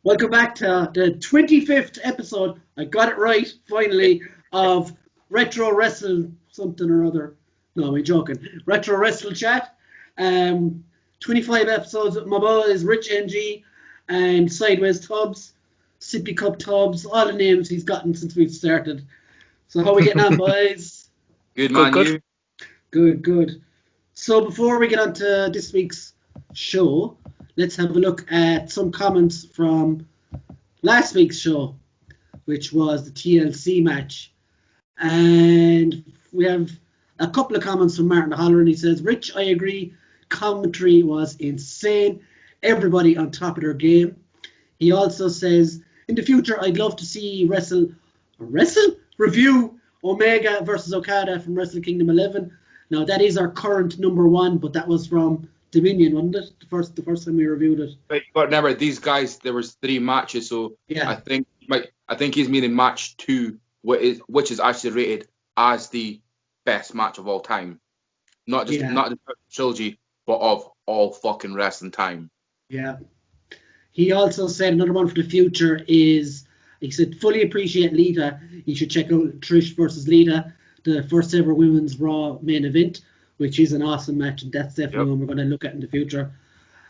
Welcome back to the 25th episode. I got it right, finally, of Retro Wrestle something or other. No, I'm joking. Retro Wrestle Chat. 25 episodes with my boys, Rich NG and Sideways Tubbs, Sippy Cup Tubbs, all the names he's gotten since we've started. So how are we getting on, boys? Good, man, good. you? Good. So before we get on to this week's show, let's have a look at some comments from last week's show, which was the TLC match. And we have a couple of comments from Martin Holler, and he says, Rich, I agree, commentary was insane. Everybody on top of their game. He also says, in the future, I'd love to see Wrestle review Omega versus Okada from Wrestle Kingdom 11. Now, that is our current number one, but that was from Dominion, wasn't it? The first time we reviewed it. But remember, these guys, there was 3 matches, so Yeah. I think he's meaning match 2, which is actually rated as the best match of all time. Not just not the trilogy, but of all fucking wrestling time. Yeah. He also said another one for the future is, he said, fully appreciate Lita. You should check out Trish versus Lita, the first ever women's Raw main event, which is an awesome match, and that's definitely one we're going to look at in the future.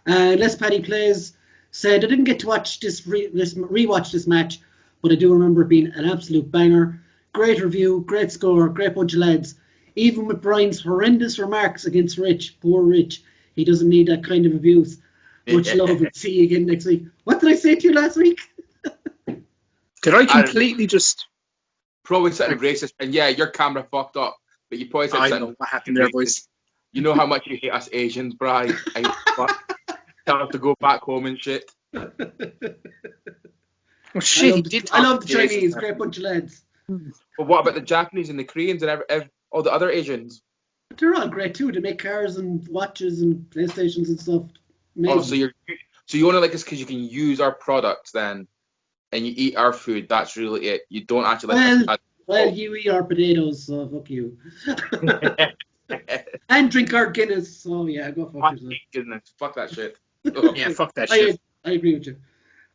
Les Paddy Plays said, I didn't get to watch rewatch this match, but I do remember it being an absolute banger. Great review, great score, great bunch of lads. Even with Brian's horrendous remarks against Rich, poor Rich, he doesn't need that kind of abuse. Much love, and see you again next week. What did I say to you last week? Did I completely just... Probably something racist, and yeah, your camera fucked up, but you probably said I something know what happened there, boys. You know how much you hate us Asians, Brian. I have to go back home and shit. Oh, shit, I love the Chinese, great bunch of lads. But what about the Japanese and the Koreans and all the other Asians? They're all great too. They make cars and watches and PlayStations and stuff. Amazing. Oh, so you only like us because you can use our products then, and you eat our food. That's really it. You don't actually like us. Well, you eat our potatoes, so fuck you. And drink our Guinness, so yeah, go fuck yourself. Goodness, fuck that shit. Yeah, fuck that shit. I agree with you.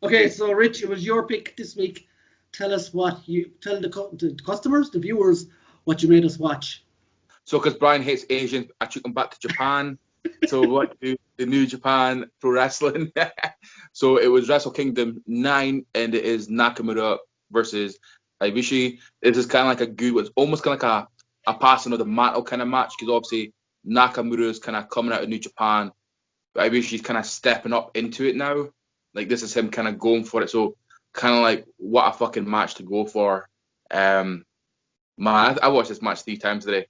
Okay, so Rich, it was your pick this week. Tell us what you tell the customers, the viewers, what you made us watch. So, because Brian hates Asians, I took him back to Japan. So, what do the New Japan Pro Wrestling? So, it was Wrestle Kingdom 9, and it is Nakamura versus Ibushi. This is kind of like a good, it's almost kind of like a passing of the mantle kind of match, because obviously Nakamura is kind of coming out of New Japan, but Ibushi's kind of stepping up into it now. Like, this is him kind of going for it. So, kind of like, what a fucking match to go for. Man, I watched this match 3 times today.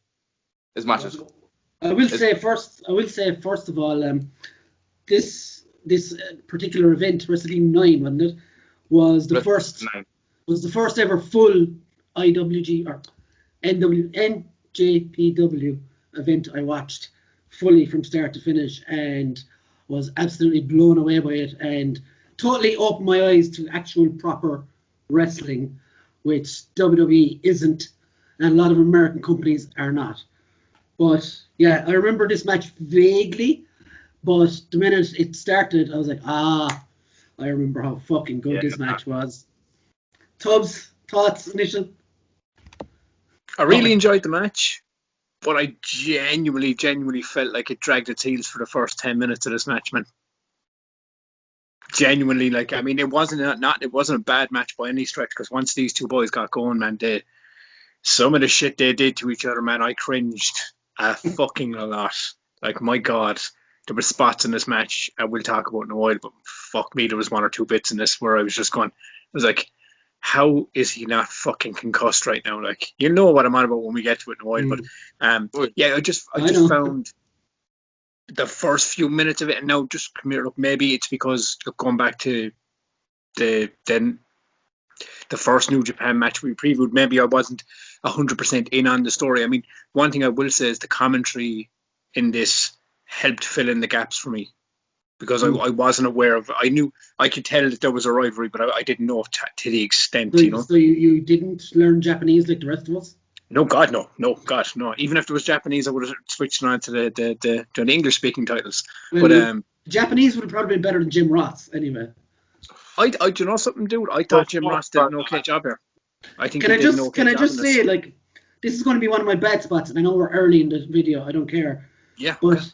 This match is... I will say first of all, this particular event, Wrestling 9, wasn't it? Was the first ever full IWG or NJPW event I watched fully from start to finish, and was absolutely blown away by it, and totally opened my eyes to actual proper wrestling, which WWE isn't, and a lot of American companies are not. But yeah, I remember this match vaguely, but the minute it started, I was like, I remember how fucking good this match was. Tubbs, thoughts, initial? I really enjoyed the match, but I genuinely felt like it dragged its heels for the first 10 minutes of this match, man. Genuinely, like, I mean, it wasn't a bad match by any stretch, because once these two boys got going, man, some of the shit they did to each other, man, I cringed a fucking lot. Like, my God, there were spots in this match I will talk about in a while, but fuck me, there was 1 or 2 bits in this where I was just going, I was like, how is he not fucking concussed right now? Like, you know what I'm on about when we get to it in a while, but yeah, I just found the first few minutes of it, and now just come here, look, maybe it's because, look, going back to the first New Japan match we previewed, maybe I wasn't 100% in on the story. I mean, one thing I will say is the commentary in this helped fill in the gaps for me, because I wasn't aware of. I could tell that there was a rivalry, but I didn't know to the extent, you know. So you didn't learn Japanese like the rest of us? No, God, no. Even if there was Japanese, I would have switched on to the English speaking titles. Well, but Japanese would have probably been better than Jim Ross, anyway. I do you know something, dude? I thought Jim Ross did an okay job here. I think Can he I did an okay can I job just in this. say, like, this is going to be one of my bad spots, and I know we're early in the video. I don't care. Yeah. But Okay.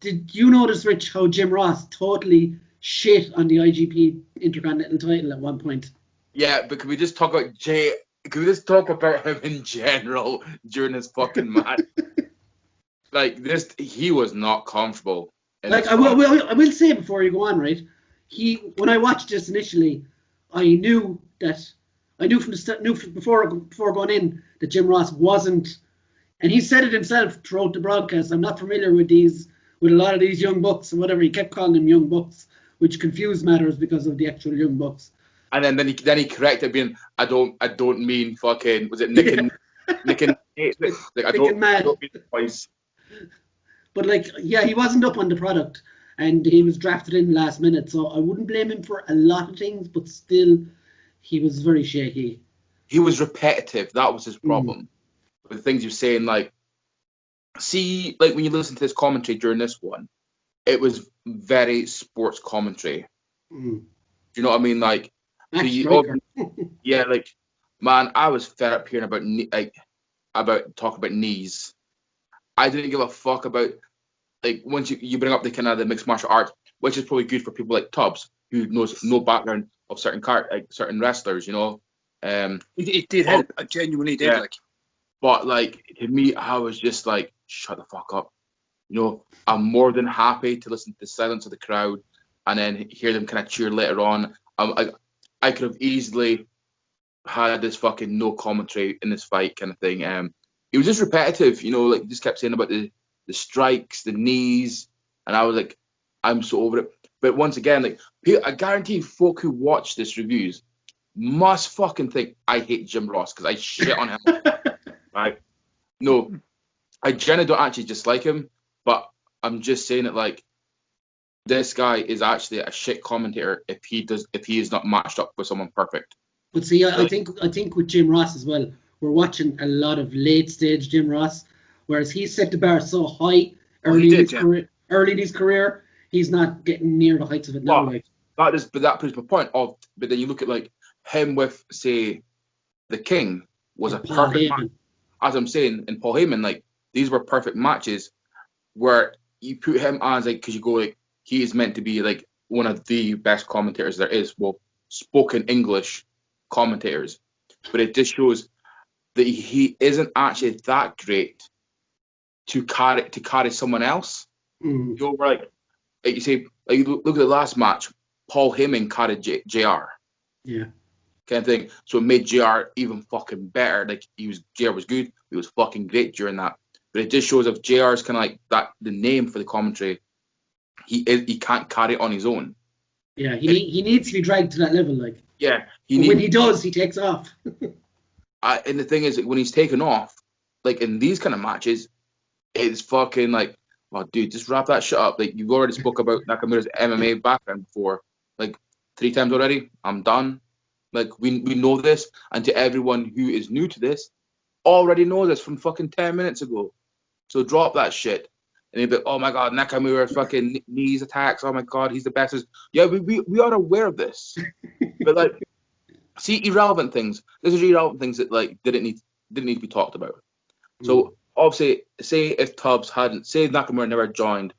did you notice, Rich, how Jim Ross totally shit on the IGP Intercontinental title at one point? Yeah, but can we just talk about Jay? Can we just talk about him in general during this fucking match? Like this, he was not comfortable. In Like, this I match. will say before you go on, right? When I watched this initially, I knew from the start, before going in, that Jim Ross wasn't, and he said it himself throughout the broadcast. I'm not familiar with a lot of these young bucks and whatever. He kept calling them young bucks, which confused matters because of the actual young bucks. And then he corrected, being, I don't mean fucking, was it Nick and like I Nick and Matt. don't mean twice. But like, yeah, he wasn't up on the product, and he was drafted in last minute. So I wouldn't blame him for a lot of things, but still, he was very shaky. He was repetitive. That was his problem. With the things you're saying, like, see, like when you listen to this commentary during this one, it was very sports commentary. Do you know what I mean? Like, yeah, like, man, I was fed up hearing about talk about knees. I didn't give a fuck about, like, once you bring up the kind of the mixed martial arts, which is probably good for people like Tubbs, who knows no background of certain wrestlers, you know. It did help. I genuinely did. Yeah. Like, but like to me, I was just like, shut the fuck up. You know, I'm more than happy to listen to the silence of the crowd and then hear them kind of cheer later on. I could have easily had this fucking no commentary in this fight kind of thing. It was just repetitive, you know, like he just kept saying about the strikes, the knees, and I was like, I'm so over it. But once again, like, I guarantee folk who watch this reviews must fucking think I hate Jim Ross because I shit on him. Right? No, I generally don't actually dislike him, but I'm just saying it like this guy is actually a shit commentator if he is not matched up with someone perfect. But see, I think with Jim Ross as well, we're watching a lot of late stage Jim Ross, whereas he set the bar so high early in his career, he's not getting near the heights of it now. Like, that proves my point. But then you look at like him with, say, the King was a perfect match. As I'm saying, in Paul Heyman, like, these were perfect matches where you put him as, like, because you go like, he is meant to be like one of the best commentators there is, well, spoken English commentators, but it just shows that he isn't actually that great to carry someone else. You know, like you say, like, look at the last match, Paul Heyman carried JR. Yeah. Kind of thing. So it made JR even fucking better. Like, JR was good. He was fucking great during that. But it just shows if JR's kind of like that, the name for the commentary, he can't carry it on his own. Yeah, he needs to be dragged to that level. Like, yeah, when he does, he takes off. And the thing is, when he's taken off, like in these kind of matches, it's fucking like, oh, dude, just wrap that shit up. Like, you've already spoke about Nakamura's MMA background before, like 3 times already. I'm done. Like, we know this, and to everyone who is new to this, already knows this from fucking 10 minutes ago. So drop that shit. And they'd be like, oh my god, Nakamura's fucking knees attacks. Oh my god, he's the best. Yeah, we are aware of this. But like, see, irrelevant things. This is irrelevant things that like didn't need to be talked about. So obviously, say if Tubbs say Nakamura never joined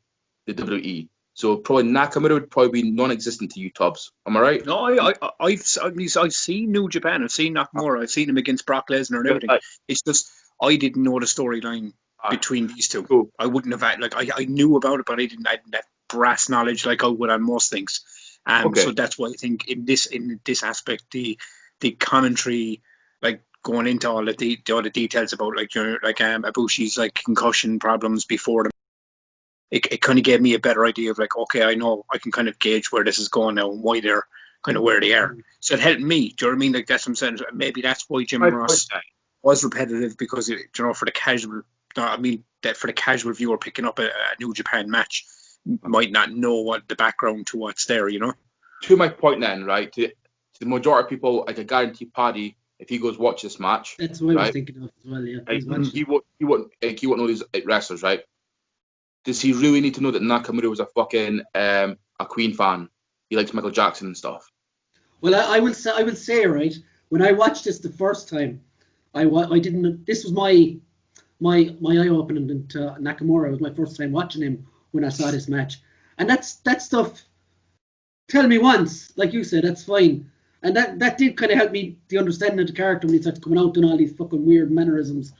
the WWE, so probably Nakamura would probably be non-existent to you, Tubbs. Am I right? No, I've seen New Japan. I've seen Nakamura. I've seen him against Brock Lesnar and everything. It's just I didn't know the storyline between these two. Cool. I wouldn't have had, like, I knew about it, but I didn't have that brass knowledge like I would on most things. So that's why I think in this aspect, the commentary, like, going into all of the other details about, like, you know, like Ibushi's like concussion problems before them, it kind of gave me a better idea of, like, okay, I know I can kind of gauge where this is going now and why they're kind of where they are. So it helped me. Do you know what I mean? Like, that's what I'm saying. Maybe that's why Jim Ross was repetitive, because you know, for the casual, that for the casual viewer picking up a New Japan match might not know what the background to what's there, you know. To my point then, right? To the majority of people, like, I guarantee Paddy, if he goes watch this match, that's what I was thinking of as well. Yeah, he won't know these wrestlers, right? Does he really need to know that Nakamura was a fucking a Queen fan? He likes Michael Jackson and stuff. Well, I will say, right, when I watched this the first time, I didn't. This was my eye opening into Nakamura. It was my first time watching him when I saw this match, and that stuff. Tell me once, like you said, that's fine, and that did kind of help me the understanding of the character when he starts coming out and all these fucking weird mannerisms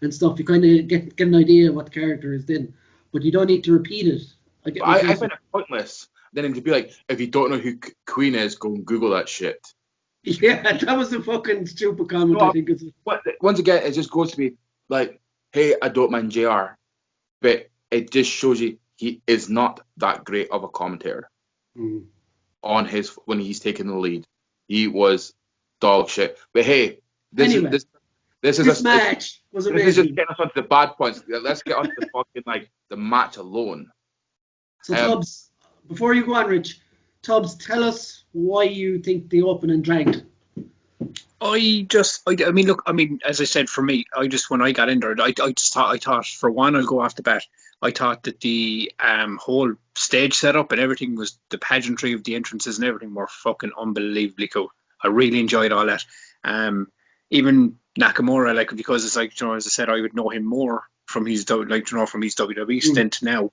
and stuff. You kind of get an idea of what the character is then, but you don't need to repeat it. I find it pointless. Then to be like, if you don't know who Queen is, go and Google that shit. Yeah, that was a fucking stupid comment. I think. Once again, it just goes to be like, hey, I don't mind JR, but it just shows you he is not that great of a commentator. On when he's taking the lead, he was dog shit. But hey, this match was amazing. This is just getting us onto the bad points. Let's get onto the fucking the match alone. So Tubbs, before you go on, Rich, Tubbs, tell us why you think the opening dragged. I mean, as I said, for me, when I got in there, I thought, for one, I'll go off the bat. I thought that the whole stage setup and everything was the pageantry of the entrances and everything were fucking unbelievably cool. I really enjoyed all that. Even Nakamura, because it's as I said, I would know him more from his from his WWE stint now.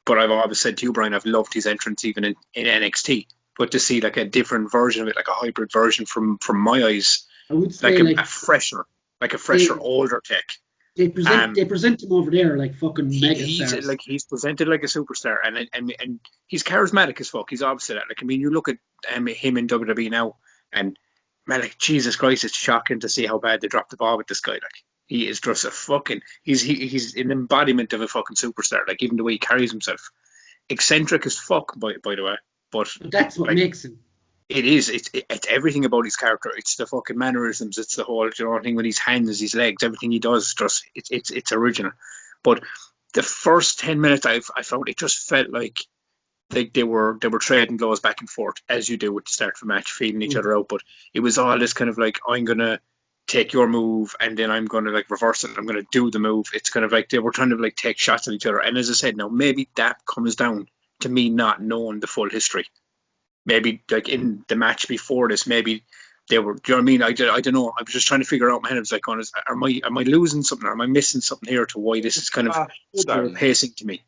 But I've always said to you, Brian, I've loved his entrance even in NXT. But to see a different version of it, a hybrid version from my eyes, I would say a fresher, older tech. They present him over there like fucking megastars. He's presented like a superstar, and he's charismatic as fuck. He's obviously that. You look at him in WWE now, and man, Jesus Christ, it's shocking to see how bad they dropped the ball with this guy. He is just a fucking. He's an embodiment of a fucking superstar. Even the way he carries himself, eccentric as fuck. By the way, but that's what makes him. It is. It's everything about his character. It's the fucking mannerisms. It's the whole thing with his hands, his legs, everything he does. It's original. But the first 10 minutes, I felt it just felt like they were trading blows back and forth, as you do with the start of a match, feeding each other out. But it was all this kind of I'm gonna take your move and then I'm gonna reverse it. I'm gonna do the move. It's kind of they were trying to take shots at each other. And as I said, now maybe that comes down to me not knowing the full history. Maybe in the match before this, maybe they were. Do you know what I mean? I don't know. I was just trying to figure out my head. I was am I losing something? Or am I missing something here to why this is kind of pacing to me?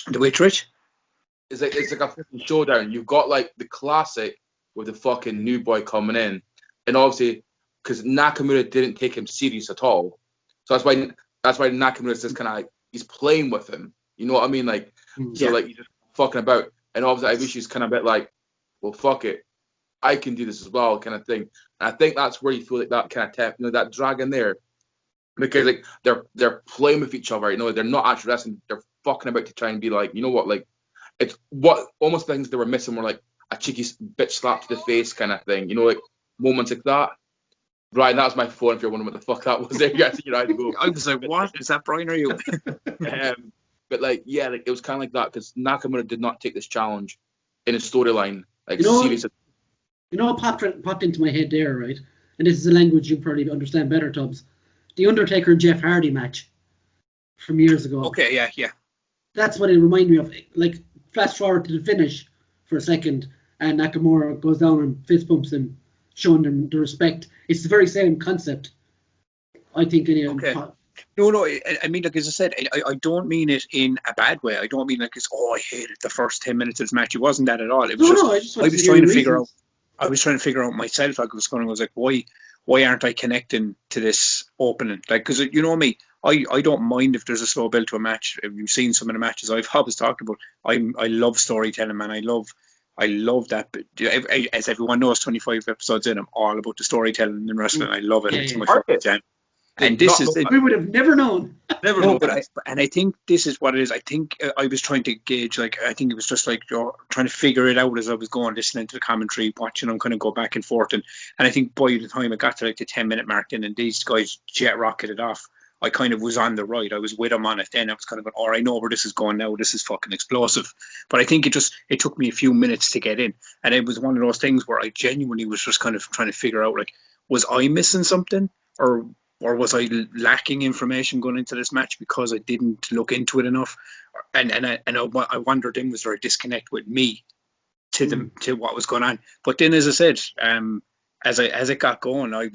The way, Rich? It's like a fucking showdown. You've got the classic with the fucking new boy coming in, and obviously because Nakamura didn't take him serious at all, so that's why Nakamura's just kind of he's playing with him. You know what I mean? He's just fucking about. And obviously, Ibushi's kind of a bit well, fuck it, I can do this as well, kind of thing. And I think that's where you feel that kind of tap, that drag in there, because they're playing with each other. They're not actually wrestling. They're fucking about to try and be it's what almost things they were missing were a cheeky bitch slap to the face kind of thing. Moments like that. Brian, that was my phone. If you're wondering what the fuck that was, there, you had to go. I was like, what is that, Brian? Are you? But it was kind of like that because Nakamura did not take this challenge in his storyline. Serious. What popped into my head there, right? And this is a language you probably understand better, Tubbs. The Undertaker and Jeff Hardy match from years ago. Okay, yeah. That's what it reminded me of. Flash forward to the finish for a second, and Nakamura goes down and fist bumps him, showing them the respect. It's the very same concept, I think. Okay. No. I mean, as I said, I don't mean it in a bad way. I don't mean I hated the first 10 minutes of this match. It wasn't that at all. It was I was trying to figure out. I was trying to figure out myself. I was like, why aren't I connecting to this opening? Because you know me, I don't mind if there's a slow build to a match. If you've seen some of the matches I've always talked about, I love storytelling, man. I love that. But as everyone knows, 25 episodes in, I'm all about the storytelling in wrestling. I love it. It's my favorite jam. And this is we would have never known. I think this is what it is. I think I was trying to gauge, I think it was just trying to figure it out as I was going, listening to the commentary, watching them kind of go back and forth. And I think by the time I got to the 10-minute mark then, and these guys jet rocketed off, I kind of was on the ride. I was with them on it then. I was kind of going, I know where this is going now. This is fucking explosive. But I think it took me a few minutes to get in. And it was one of those things where I genuinely was just kind of trying to figure out, was I missing something? Or was I lacking information going into this match because I didn't look into it enough? And I wondered then, was there a disconnect with me to what was going on. But then, as I said, as it got going, I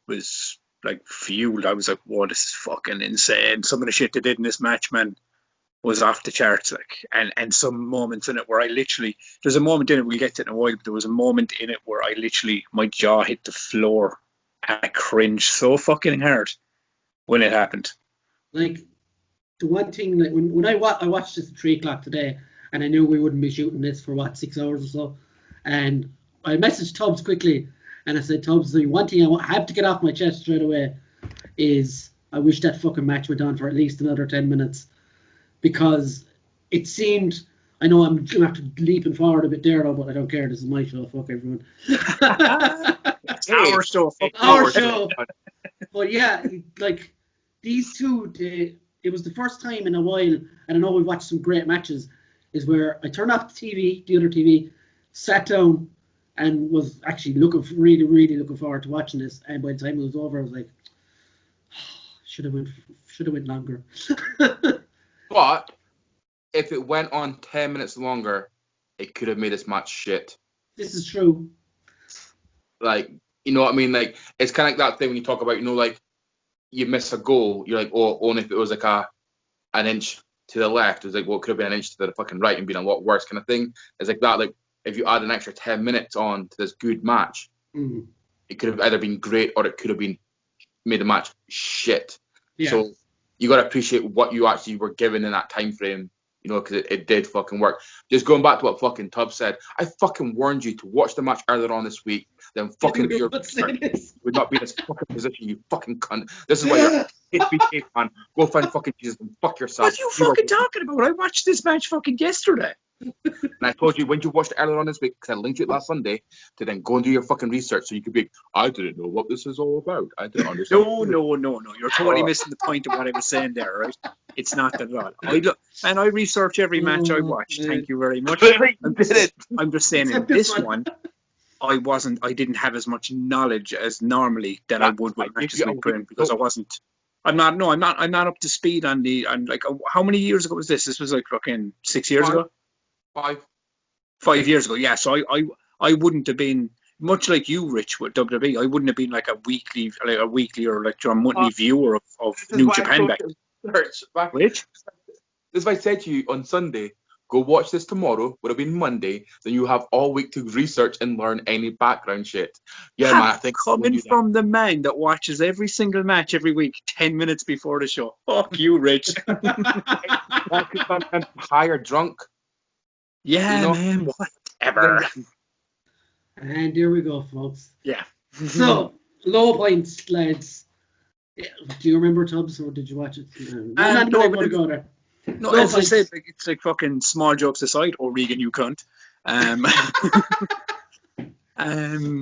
was fueled. I was like, "Whoa, this is fucking insane!" Some of the shit they did in this match, man, was off the charts. And some moments in it where there's a moment in it, we'll get to it in a while, but there was a moment in it where my jaw hit the floor and I cringed so fucking hard when it happened. Like, the one thing, like, when I watched this at 3 o'clock today, and I knew we wouldn't be shooting this for 6 hours or so, and I messaged Tubbs quickly, and I said, Tubbs, the one thing I have to get off my chest straight away is I wish that fucking match went on for at least another 10 minutes, because it seemed, I know I'm gonna have to leaping forward a bit there though, but I don't care. This is my show. Fuck everyone. It's our show. Our show. But yeah, like, these two, it was the first time in a while, and I know we've watched some great matches, is where I turned off the other TV, sat down, and was actually really, really looking forward to watching this. And by the time it was over, I was like, should have went longer. But if it went on 10 minutes longer, it could have made this match shit. This is true. Like, you know what I mean? Like, it's kind of like that thing when you talk about, you know, like, you miss a goal, you're like, oh, only if it was like an inch to the left. It was like, well, it could have been an inch to the fucking right and been a lot worse kind of thing. It's like that. Like, if you add an extra 10 minutes on to this good match, it could have either been great or it could have been made the match shit. Yeah. So you got to appreciate what you actually were given in that time frame, you know, because it did fucking work. Just going back to what fucking Tubbs said, I fucking warned you to watch the match earlier on this week, then fucking do your would not be in this fucking position, you fucking cunt. This is why you're HBK fan. Go find fucking Jesus and fuck yourself. What are you fucking talking about? I watched this match fucking yesterday. And I told you when you watched it earlier on this week, because I linked it last Sunday, to then go and do your fucking research so you could be, I didn't know what this is all about. I didn't understand. No. You're totally missing the point of what I was saying there, right? It's not that at all. I research every match I watch. Thank you very much. I'm just saying in this one, I didn't have as much knowledge as normally that I would with matches like Britain, because I wasn't. I'm not up to speed on like, how many years ago was this? This was like fucking 6 years ago. 5 years ago, yeah. So I wouldn't have been much like you, Rich, with WWE. I wouldn't have been like a weekly or like your monthly viewer of New Japan back. Which? This is why I said to you on Sunday, go watch this tomorrow. Would have been Monday. Then you have all week to research and learn any background shit. Yeah, man. I think coming from the man that watches every single match every week 10 minutes before the show. Fuck you, Rich. I'm higher drunk. Yeah, you know, man, whatever. And here we go, folks. Yeah. So, low points, lads. Do you remember Tubbs, or did you watch it? I'm not going to go there. No, as I said, it's like fucking small jokes aside, Regan, you cunt.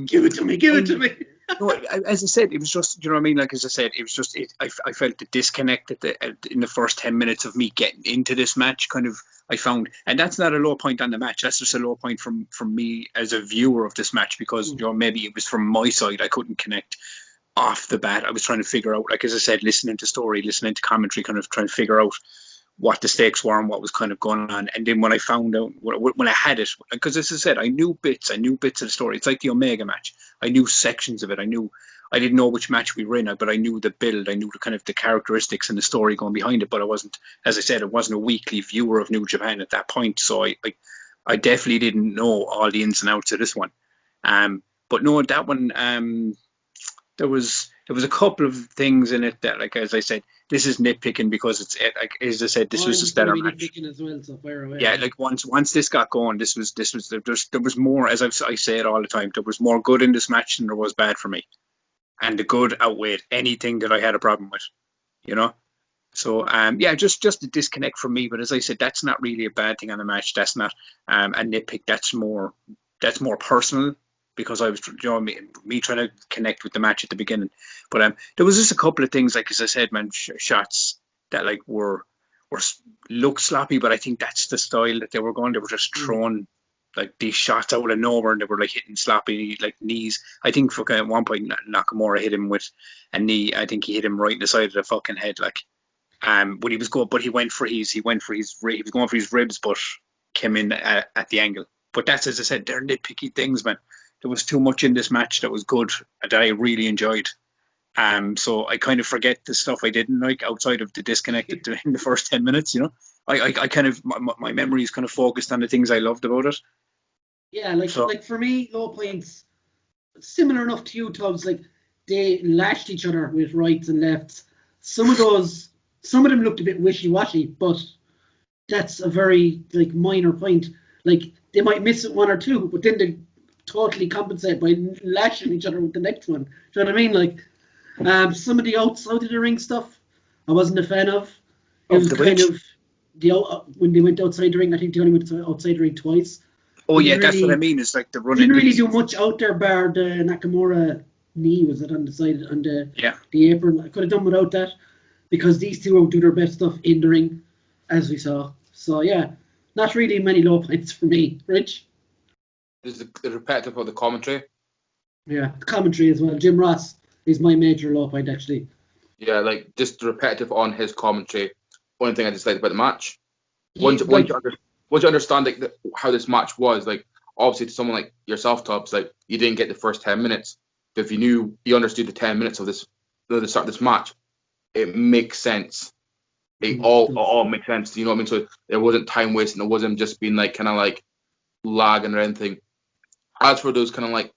Give it to me. No, as I said, it was just, you know what I mean? Like, as I said, it was just, I felt the disconnect in the first 10 minutes of me getting into this match, kind of, I found, and that's not a low point on the match, that's just a low point from me as a viewer of this match, because, you know, maybe it was from my side, I couldn't connect off the bat. I was trying to figure out, like, as I said, listening to story, listening to commentary, kind of trying to figure out what the stakes were and what was kind of going on. And then when I found out, when I had it, because as I said, I knew bits of the story. It's like the Omega match. I knew sections of it. I didn't know which match we were in, but I knew the build. I knew the kind of the characteristics and the story going behind it. But I wasn't, as I said, I wasn't a weekly viewer of New Japan at that point. So I definitely didn't know all the ins and outs of this one. But no, that one, there was a couple of things in it that, like, as I said, this is nitpicking because it's, like, as I said, this was a stellar match. As well, so yeah, like once this got going, there was more, as I say it all the time, there was more good in this match than there was bad for me, and the good outweighed anything that I had a problem with, you know. So yeah, just a disconnect from me. But as I said, that's not really a bad thing on the match. That's not a nitpick. That's more personal, because I was, you know, me trying to connect with the match at the beginning. But there was just a couple of things, like, as I said, man, shots that, like, were looked sloppy, but I think that's the style that they were going. They were just throwing, like, these shots out of nowhere, and they were, like, hitting sloppy, like, knees. I think fucking at one point Nakamura hit him with a knee. I think he hit him right in the side of the fucking head, like, when he was going, but he was going for his ribs, but came in at the angle. But that's, as I said, they're nitpicky things, man. There was too much in this match that was good, that I really enjoyed. So I kind of forget the stuff I didn't like outside of the disconnected in the first 10 minutes, you know. I kind of, my memory is kind of focused on the things I loved about it. Yeah, like for me, low points, similar enough to you, Tubbs, like they lashed each other with rights and lefts. Some of them looked a bit wishy-washy, but that's a very like minor point. Like they might miss it one or two, but then they totally compensate by lashing each other with the next one. Do you know what I mean? Like some of the outside of the ring stuff, I wasn't a fan of. It was kind of when they went outside the ring. I think they only went outside the ring twice. Oh yeah, that's what I mean. It's like the running. Didn't really do much out there, bar the Nakamura knee, was it, on the side, on the apron. I could have done without that, because these two will do their best stuff in the ring, as we saw. So yeah, not really many low points for me. Rich? There's the repetitive of the commentary. Yeah, the commentary as well. Jim Ross is my major low point, actually. Yeah, like just the repetitive on his commentary. One thing I disliked about the match. Once you understand like how this match was, like obviously to someone like yourself, Tubbs, like you didn't get the first 10 minutes. But if you understood the 10 minutes of this, the start of this match, it makes sense. It all makes sense. You know what I mean? So there wasn't time wasting. It wasn't just being like kind of like lagging or anything. As for those kind of like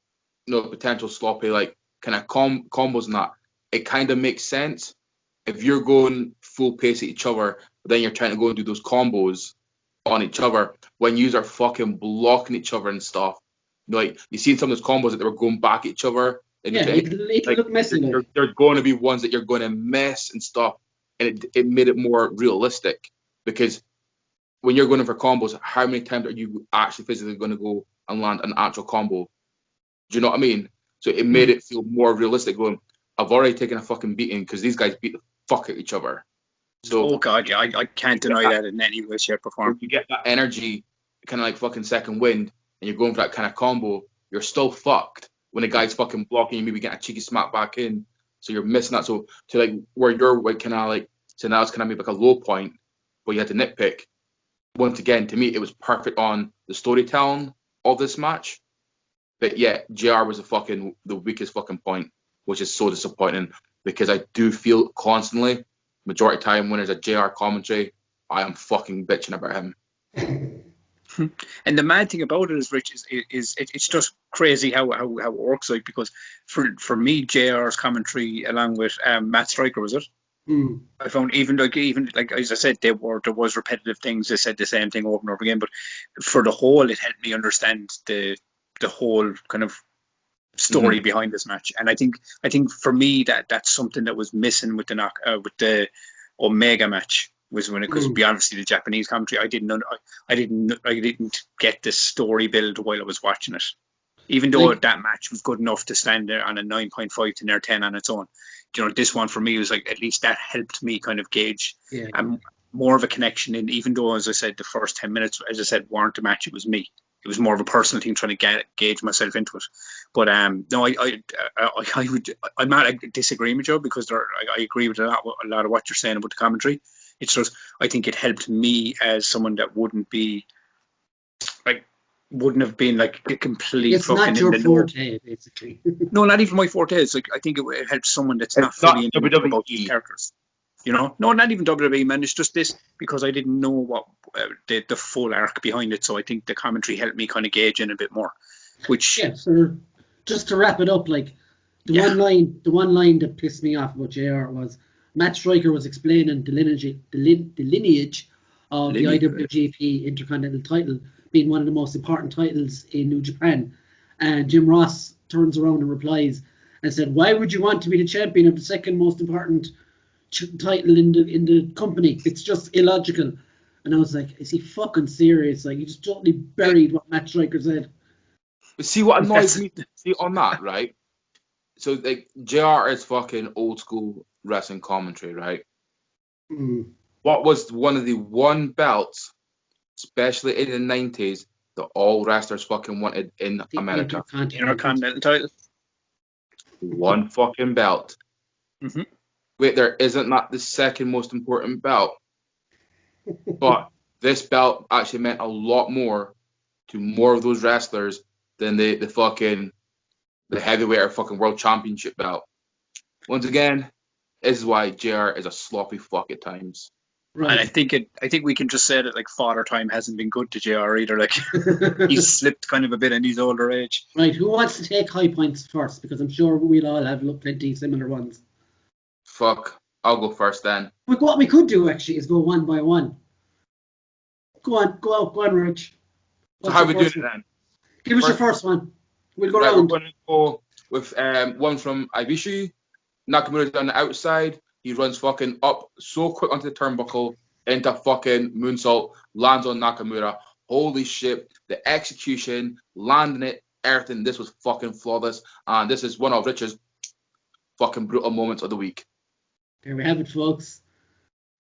potential sloppy like kind of combos and that, it kind of makes sense if you're going full pace at each other, but then you're trying to go and do those combos on each other when you are fucking blocking each other and stuff. Like you see some of those combos that they were going back at each other. And it looked messy. There's going to be ones that you're going to miss and stuff, and it made it more realistic, because when you're going in for combos, how many times are you actually physically going to go and land an actual combo? Do you know what I mean? So it made it feel more realistic. Going, I've already taken a fucking beating because these guys beat the fuck at each other. So oh god, yeah, I can't deny that in any way, shape, or form. You get that energy, kind of like fucking second wind, and you're going for that kind of combo. You're still fucked when the guy's fucking blocking you, maybe getting a cheeky smack back in. So you're missing that. So to like where you're like kind of like, so now it's kind of maybe like a low point, but you had to nitpick. Once again, to me, it was perfect on the storytelling of this match. But yeah, JR was the weakest fucking point, which is so disappointing, because I do feel constantly, majority of the time when there's a JR commentary, I am fucking bitching about him. And the mad thing about it is, Rich, is it's just crazy how it works. Like, because for me, JR's commentary along with Matt Stryker, was it? I found even like as I said, there was repetitive things. They said the same thing over and over again, but for the whole, it helped me understand the whole kind of story behind this match. And I think for me that's something that was missing with the Omega match, was when it, because obviously the Japanese commentary, I didn't get the story build while I was watching it, even though that match was good enough to stand there on a 9.5 to near 10 on its own. You know, this one for me was like, at least that helped me kind of gauge more of a connection in, even though, as I said, the first 10 minutes, as I said, weren't a match, it was me. It was more of a personal thing, trying to gauge myself into it. But no, I'm not disagreeing with you, because I agree with a lot of what you're saying about the commentary. It's just, I think it helped me as someone that wouldn't have been like a complete. It's fucking not your forte, basically. No, not even my forte. It's like, I think it helps someone that's not fully in about these characters. You know, no, not even WWE, man. It's just this, because I didn't know what the full arc behind it. So I think the commentary helped me kind of gauge in a bit more. Which so just to wrap it up, like the one line that pissed me off about JR was Matt Stryker was explaining the lineage of the IWGP Intercontinental title being one of the most important titles in New Japan, and Jim Ross turns around and replies and said, "Why would you want to be the champion of the second most important title in the company? It's just illogical." And I was like, is he fucking serious? Like, he just totally buried what Matt Stryker said. See what annoys me on that, right? So like, JR is fucking old school wrestling commentary, right? What was one of the one belts, especially in the 90s, that all wrestlers fucking wanted in America? Intercontinental title. One fucking belt. Wait, there isn't that the second most important belt? But this belt actually meant a lot more to more of those wrestlers than the heavyweight or fucking world championship belt. Once again, this is why JR is a sloppy fuck at times. Right. And I think we can just say that like father time hasn't been good to JR either. Like he's slipped kind of a bit in his older age. Right, who wants to take high points first? Because I'm sure we'll all have plenty similar ones. Fuck, I'll go first then. But what we could do actually is go one by one. Go on, Rich. So how are we doing it then? Give us your first one. We'll go round. We're going to go with one from Ibushi. Nakamura's on the outside. He runs fucking up so quick onto the turnbuckle into fucking moonsault, lands on Nakamura. Holy shit, the execution, landing it, everything. This was fucking flawless, and this is one of Richard's fucking brutal moments of the week. There we have it, folks.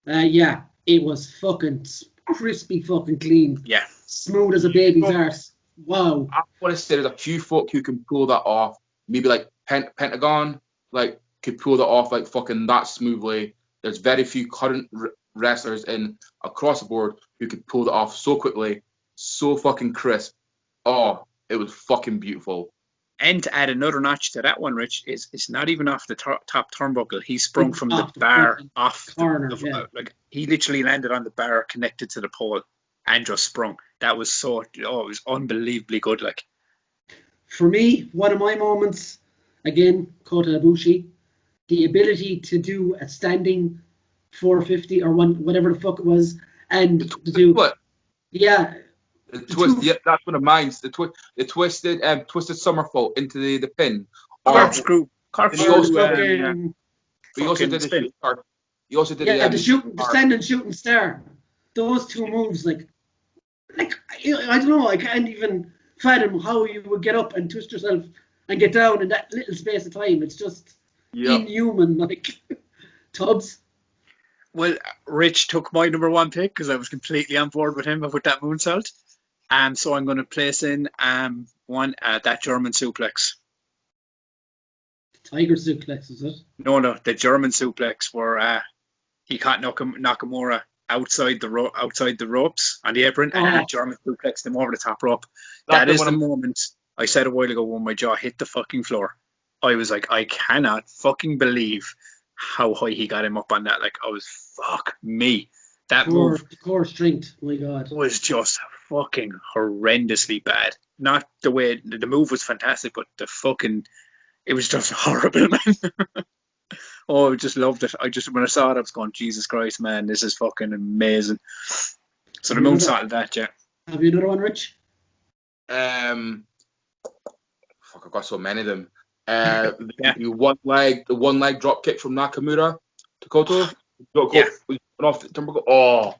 Yeah, it was fucking crispy, fucking clean. Yeah, smooth as a baby's arse. Wow. I want to say there's a few folk who can pull that off. Maybe like Pentagon, like could pull that off like fucking that smoothly. There's very few current wrestlers in across the board who could pull that off so quickly, so fucking crisp. Oh, it was fucking beautiful. And to add another notch to that one, Rich, it's not even off the top turnbuckle. He sprung from the bar off the corner. Like he literally landed on the bar connected to the pole and just sprung. That was it was unbelievably good. Like for me, one of my moments, again, Kota Ibushi, the ability to do a standing 450 or whatever the fuck it was, and to do what? Yeah. The twist, yeah, that's one of mine. The twisted somersault into the pin. Corkscrew. He also did spin. He also did the standing shooting star. Those two moves, like I don't know, I can't even fathom how you would get up and twist yourself and get down in that little space of time. It's just inhuman, like Tubbs. Well, Rich took my number one pick because I was completely on board with him with that moonsault. So I'm going to place in that German suplex. Tiger suplex, is it? No, the German suplex where he caught Nakamura outside the ropes on the apron and German suplexed him over the top rope. That is the moment I said a while ago when my jaw hit the fucking floor. I was like, I cannot fucking believe how high he got him up on that. Like, I was, fuck me. That move, core strength, my God, was just fucking horrendously bad. Not the way the move was fantastic, but it was just horrible, man. I just loved it. When I saw it, I was going, Jesus Christ, man, this is fucking amazing. So the moonsault of that, yeah. Have you another one, Rich? I've got so many of them. The one leg drop kick from Nakamura to Kota. Off the turnbuckle. Oh,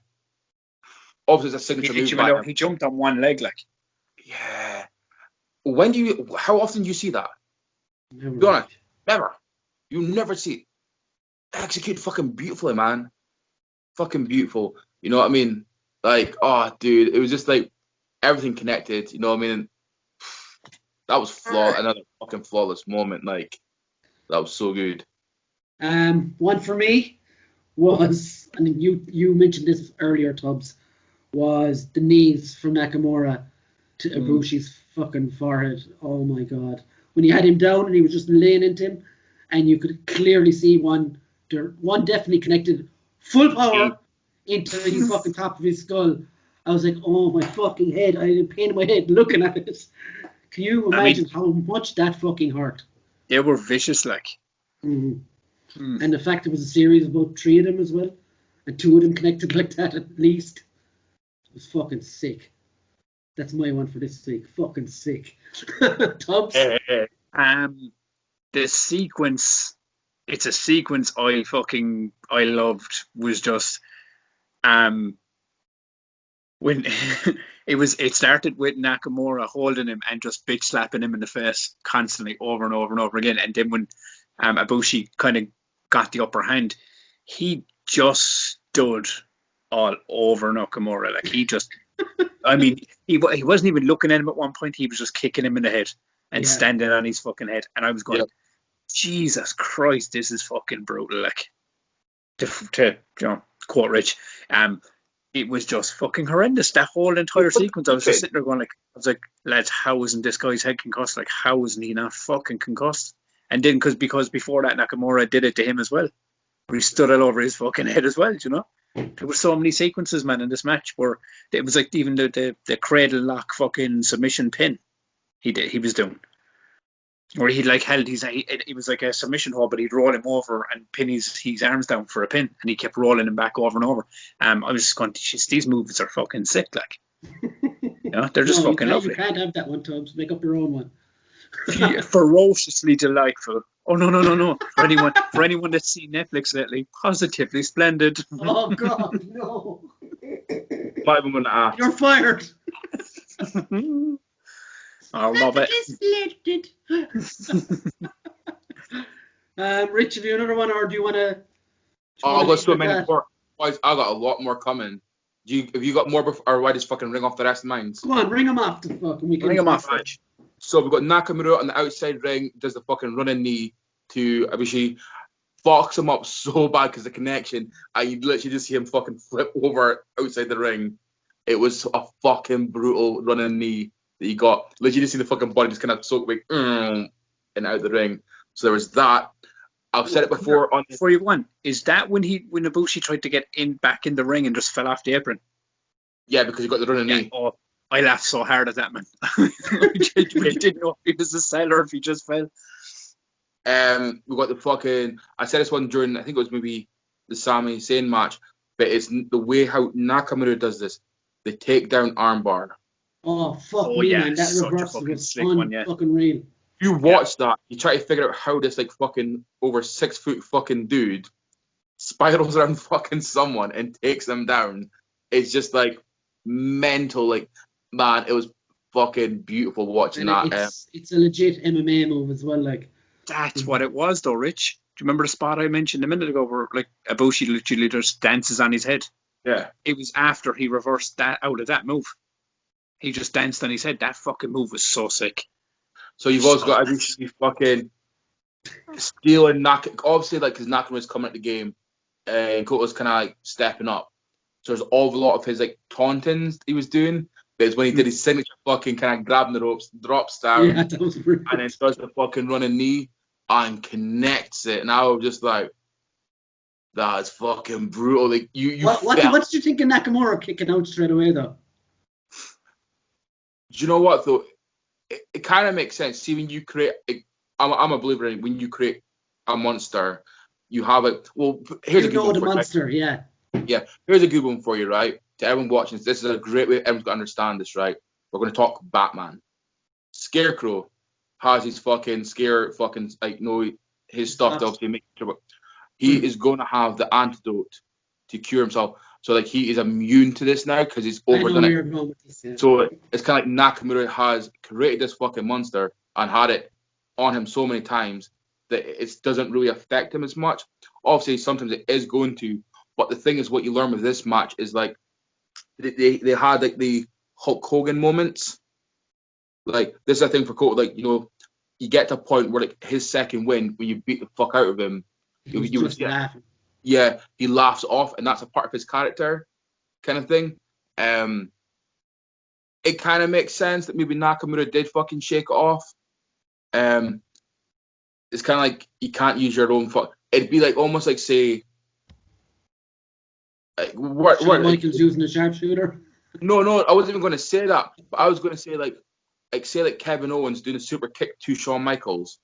obviously it's a signature move. He jumped on one leg, like. Yeah. How often do you see that? Never. Be honest, never. You never see it. Execute fucking beautifully, man. Fucking beautiful. You know what I mean? Like, oh, dude, it was just like everything connected. You know what I mean? That was another fucking flawless moment. Like, that was so good. One for me was, and you mentioned this earlier, Tubbs, was the knees from Nakamura to Ibushi's fucking forehead. Oh my God. When he had him down and he was just laying into him, and you could clearly see one definitely connected full power into his fucking top of his skull. I was like, oh my fucking head. I had a pain in my head looking at it. Can you imagine how much that fucking hurt? They were vicious, like. Mm-hmm. And the fact it was a series of about 3 of them as well, and 2 of them connected like that at least, it was fucking sick. That's my one for this week. Fucking sick. Tubbs? The sequence, it's a sequence I loved, was just when it started with Nakamura holding him and just bitch slapping him in the face constantly over and over and over again, and then when Ibushi kind of got the upper hand, he just stood all over Nakamura. Like, he just, I mean, he wasn't even looking at him at one point. He was just kicking him in the head and standing on his fucking head. And I was going, Jesus Christ, this is fucking brutal. Like, to quote Rich, it was just fucking horrendous. That whole entire sequence, I was just sitting there going like, lads, how isn't this guy's head concussed? Like, how isn't he not fucking concussed? And then because before that, Nakamura did it to him as well, where he stood all over his fucking head as well. You know, there were so many sequences, man, in this match where it was like even the cradle lock fucking submission pin he was doing. Or he'd like held it was like a submission hold, but he'd roll him over and pin his arms down for a pin, and he kept rolling him back over and over. I was just going, these moves are fucking sick, like. You know, they're just fucking lovely. You can't have that one, Tubbs. Make up your own one. Ferociously delightful. Oh no! For anyone that's seen Netflix lately, positively splendid. Oh God, no! 5 and a half. You're fired. I love it. Rich, have you another one, or do you want to? I've got so many more. Boys, I got a lot more coming. Have you got more, or why just fucking ring off the rest of mine? Go on, ring them off the fucking. Ring them off, Rich. So we've got Nakamura on the outside ring, does the fucking running knee to Ibushi, fucks him up so bad because the connection, and you literally just see him fucking flip over outside the ring. It was a fucking brutal running knee that he got. Literally just see the fucking body just kind of soak like, and out the ring. So there was that. I've said it before. Before you go on, is that when Ibushi tried to get back in the ring and just fell off the apron? Yeah, because he got the running knee. Oh, I laughed so hard at that, man. I didn't know if he was a seller or if he just fell. We got the fucking. I said this one during, I think it was maybe the Sami Zayn match, but it's the way how Nakamura does this. The takedown armbar. Oh fuck me, man! That reversal was fucking real. You watch that, you try to figure out how this like fucking over 6 foot fucking dude spirals around fucking someone and takes them down. It's just like mental, like, man, it was fucking beautiful watching and that. It's a legit MMA move as well, like. That's what it was though, Rich. Do you remember the spot I mentioned a minute ago where like Ibushi literally just dances on his head? Yeah. It was after he reversed that out of that move. He just danced on his head. That fucking move was so sick. So you've also got Ibushi fucking stealing obviously, like, because Nakamura's coming at the game and Kota's kind of like stepping up. So there's a lot of his like tauntings he was doing. But it's when he did his signature fucking kind of grabbing the ropes, drops down, and then does the fucking running knee and connects it. And I was just like, that's fucking brutal. Like what did you think of Nakamura kicking out straight away though? Do you know what though? It kind of makes sense. See, when you create, I'm a believer in when you create a monster, you have it. Well, here's a good one. Monster, yeah. Yeah, here's a good one for you, right? To everyone watching this is a great way everyone's going to understand this, right? We're going to talk Batman. Scarecrow has his fucking his stuff to obviously make sure. He is going to have the antidote to cure himself. So like he is immune to this now because he's overdone it. So it's kind of like Nakamura has created this fucking monster and had it on him so many times that it doesn't really affect him as much. Obviously, sometimes it is going to, but the thing is, what you learn with this match is like they had like the Hulk Hogan moments. Like this is a thing for Kota. Like, you know, you get to a point where like his second win, when you beat the fuck out of him, you was laughing. Yeah, he laughs off, and that's a part of his character, kind of thing. It kind of makes sense that maybe Nakamura did fucking shake it off. It's kind of like you can't use your own fuck. It'd be like almost like say, like Shawn Michaels using a sharpshooter. No, I wasn't even going to say that. But I was going to say like say like Kevin Owens doing a super kick to Shawn Michaels.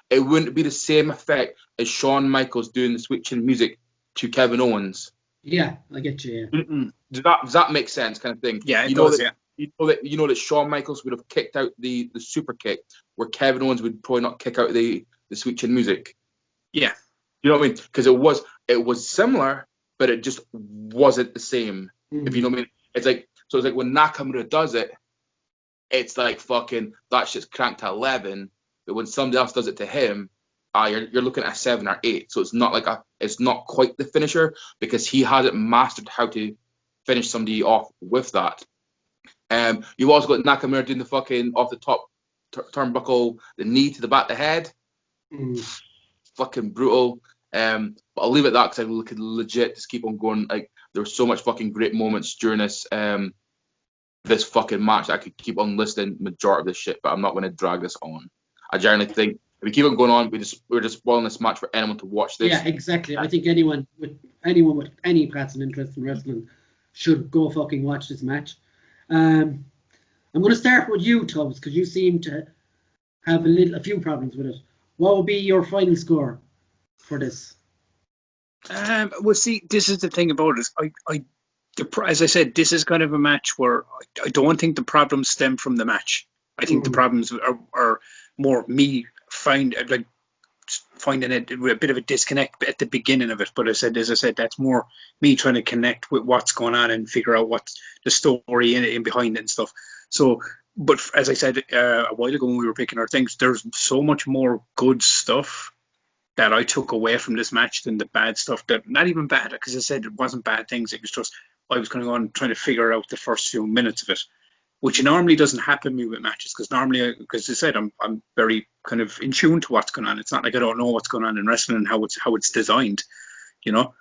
It wouldn't be the same effect as Shawn Michaels doing the switching music to Kevin Owens. Yeah, I get you. Yeah. Does that make sense, kind of thing? Yeah, it does. You know that Shawn Michaels would have kicked out the super kick, where Kevin Owens would probably not kick out the switching music. Yeah, you know what I mean? Because it was similar, but it just wasn't the same. If you know what I mean? It's like when Nakamura does it, it's like fucking that shit's cranked to 11. But when somebody else does it to him, you're looking at a 7 or 8. So it's not quite the finisher because he hasn't mastered how to finish somebody off with that. You've also got Nakamura doing the fucking off the top turnbuckle, the knee to the back of the head. Fucking brutal. But I'll leave it at that because I could legit just keep on going. Like there was so much fucking great moments during this this fucking match. I could keep on listing majority of this shit, but I'm not going to drag this on. I generally think if we keep on going on, we're just spoiling this match for anyone to watch this. Yeah, exactly. I think anyone with any passing interest in wrestling should go fucking watch this match. I'm going to start with you, Tubbs, because you seem to have a few problems with it. What would be your final score for this? Well, see, this is the thing about it. As I said, this is kind of a match where I don't think the problems stem from the match. I think the problems are more me finding it a bit of a disconnect at the beginning of it. But as I said, that's more me trying to connect with what's going on and figure out what's the story in behind it and stuff. So, but as I said a while ago when we were picking our things, there's so much more good stuff that I took away from this match than the bad stuff. That not even bad, because I said it wasn't bad things. It was just I was kind of on trying to figure out the first few minutes of it, which normally doesn't happen to me with matches, because normally, because I said, I'm very kind of in tune to what's going on. It's not like I don't know what's going on in wrestling and how it's designed, you know.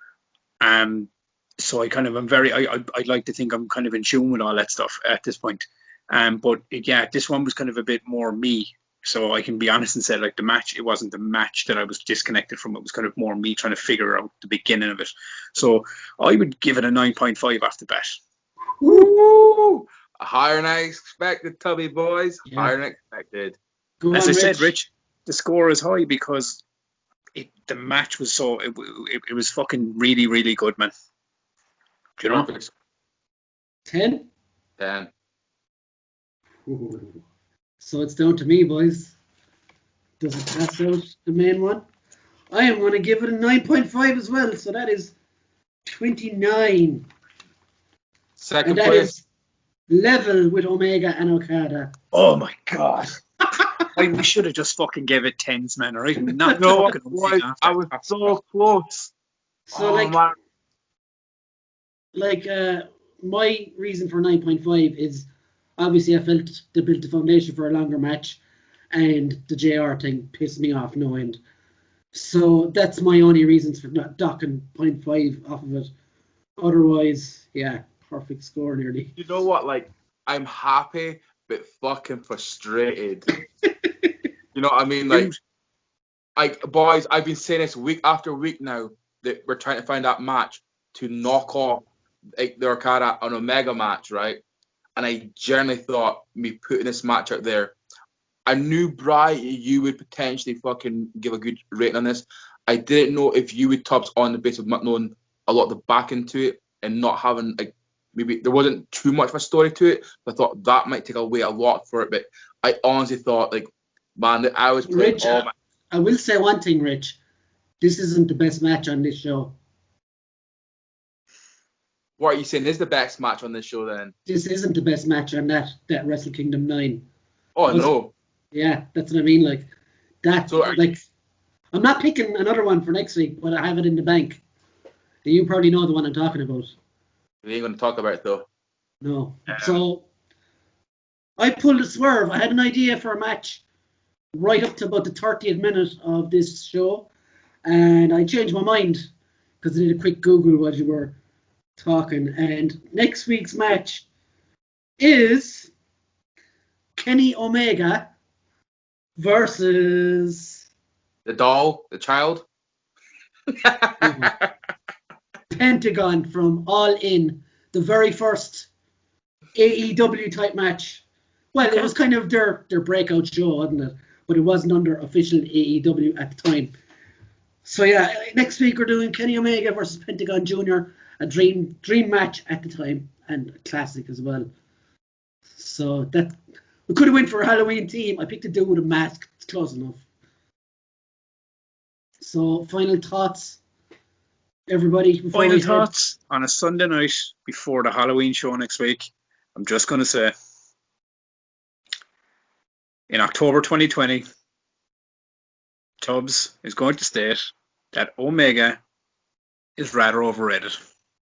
So I kind of am I'd like to think I'm kind of in tune with all that stuff at this point. But yeah, this one was kind of a bit more me. So I can be honest and say, like, the match, it wasn't the match that I was disconnected from. It was kind of more me trying to figure out the beginning of it. So I would give it a 9.5 off the bat. Woo! Higher than I expected, Tubby boys. Yeah. Higher than expected. As I said, Rich, the score is high because the match was it was fucking really, really good, man. Do you know? 10? 10. Ooh. So it's down to me, boys. Does it pass out the main one? I am going to give it a 9.5 as well. So that is 29. Second and that place. Is level with Omega and Okada. Oh my god. We should have just fucking gave it 10s, man, or even not. No, I was so close. So my reason for 9.5 is obviously I felt they built the foundation for a longer match, and the JR thing pissed me off no end. So that's my only reasons for not docking 0.5 off of it. Otherwise, yeah, perfect score nearly. You know what? Like, I'm happy but fucking frustrated. You know what I mean? Like, boys, I've been saying this week after week now that we're trying to find that match to knock off the Okada on Omega match, right? And I generally thought me putting this match out there, I knew, Bri, you would potentially fucking give a good rating on this. I didn't know if you would Tubbs on the basis of not knowing a lot of the back into it and not having, like, maybe there wasn't too much of a story to it. But I thought that might take away a lot for it. But I honestly thought, like, man, that I was playing Rich, I will say one thing, Rich. This isn't the best match on this show. What are you saying is the best match on this show then? This isn't the best match on that Wrestle Kingdom 9. Oh, no. Yeah, that's what I mean. Like, that, so I'm not picking another one for next week, but I have it in the bank. You probably know the one I'm talking about. We ain't going to talk about it, though. No. So, I pulled a swerve. I had an idea for a match right up to about the 30th minute of this show, and I changed my mind because I did a quick Google while you were talking, and next week's match is Kenny Omega versus the doll, the child. Pentagon from All In, the very first AEW type match. Well, it was kind of their breakout show, wasn't it? But it wasn't under official AEW at the time. So yeah, next week we're doing Kenny Omega versus Pentagon Jr., a dream match at the time, and a classic as well. So that we could have went for a Halloween theme. I picked a dude with a mask. It's close enough. So final thoughts, everybody. Final thoughts on a Sunday night before the Halloween show next week. I'm just going to say, in October 2020, Tubbs is going to state that Omega is rather overrated.